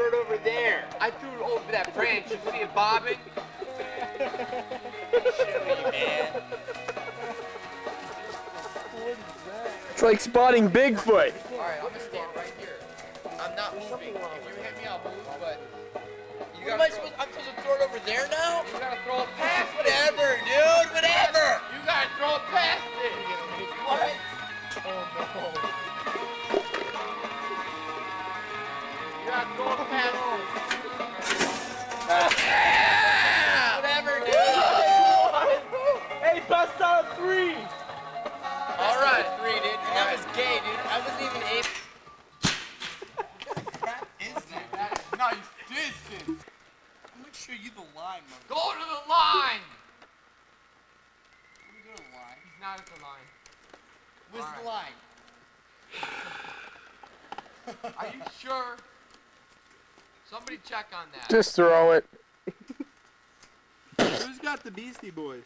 it over there. I threw it over that branch. You see it bobbing? Show you, man. It's like spotting Bigfoot. Alright, I'm gonna stand right here. I'm not moving. If you hit me, I'll move, but you I'm supposed to throw it over there now? You gotta throw it past it. Whatever, dude, whatever. You gotta throw it past it. What? You gotta throw it past it. Whatever, dude. Hey, bust out a 3. All right. 3, dude. That was gay, dude. I wasn't even able. What kind of crap is that? Nice distance. I'm gonna show you the line, mother. Go to the line. Let me go to the line. He's not at the line. Where's All the line? Are you sure? Somebody check on that. Just throw it. Who's got the Beastie Boys?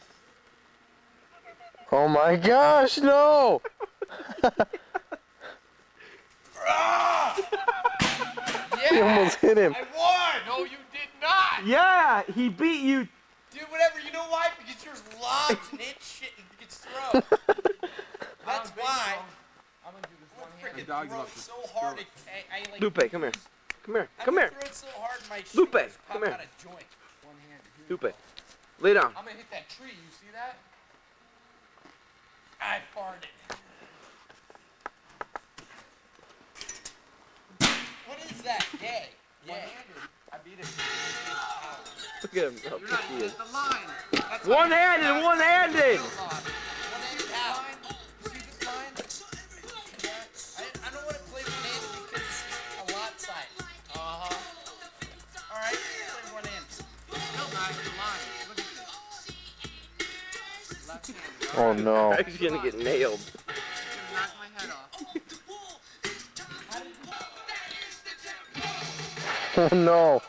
Oh my gosh, no! He Yeah. almost hit him. I won! No, you did not. Yeah, he beat you. Dude, whatever. You know why? Because yours lobs and hits shit and gets thrown. That's why. I'm gonna do this one I hand. freaking dog's throw about it to so hard I like. Lupe, come here. Come here. I Come here. throw it so hard my shit Lupe, just come pop here. out of joint. One hand. Lupe, lay down. I'm gonna hit that tree. You see that? I farted. What is that? Gay. One-handed. I beat it. Look at him. How You're not picky he even is. at the line. That's One-handed, one-handed. One-handed how? See this line? I don't want to play one-handed because it's a lot side. Uh-huh. Alright, play one-handed. Still not at the line. Look at this. Left hand. Oh no. He's gonna get nailed. Knock my head off. Oh no.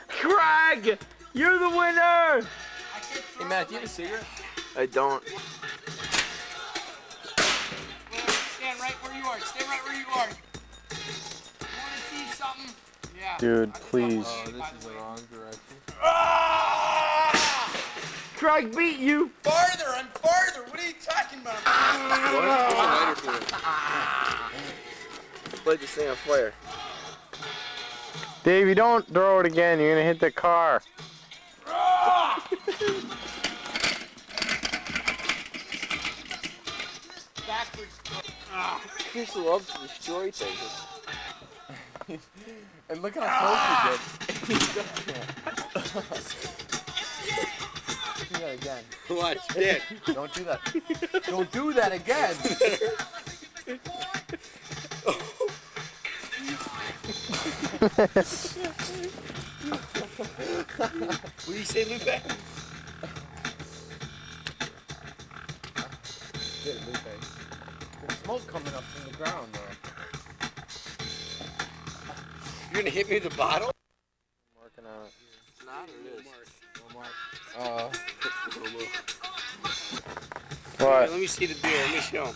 Craig, you're the winner. Hey, Matt, do you have a cigarette? I don't. Stand right where you are. Stand right where you are. You want to see something? Yeah. Dude, please. Oh, this is the wrong direction. Ah! Craig beat you. Farther! I'm farther! What are you talking about? Light this thing on fire. Dave, you don't throw it again. You're gonna hit the car. Backwards. Chris loves to destroy things. And look how close he did. Do that again. Watch it. Don't do that. Don't do that again. What do you say, Lupe? Good, Lupe. There's smoke coming up from the ground, though. You're gonna hit me with a bottle? I'm working on it. It's not, or it is? What? Let me see the beer. Let me show him.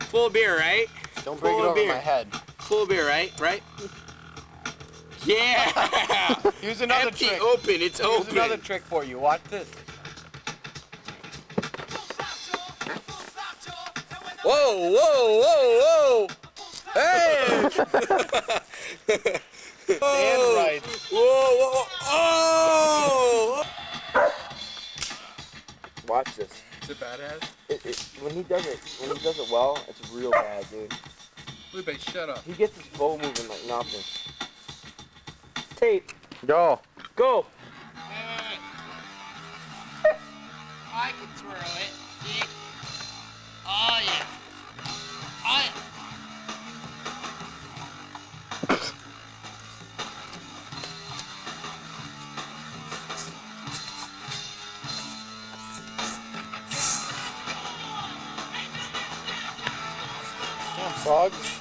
Full beer, right? Don't break it Full over beer. my head. Full beer, right? Right? Yeah! Here's another Empty, trick. open. It's Here's open. another trick for you. Watch this. Whoa, whoa, whoa, whoa! Hey! Stand right. Whoa, whoa, oh! Watch this. Is it badass? When he does it well, it's real bad, dude. Lupe, shut up. He gets his bow moving like nothing. Tape. Go. Go. I can throw it. See? Oh, yeah. Oh, yeah. Frogs.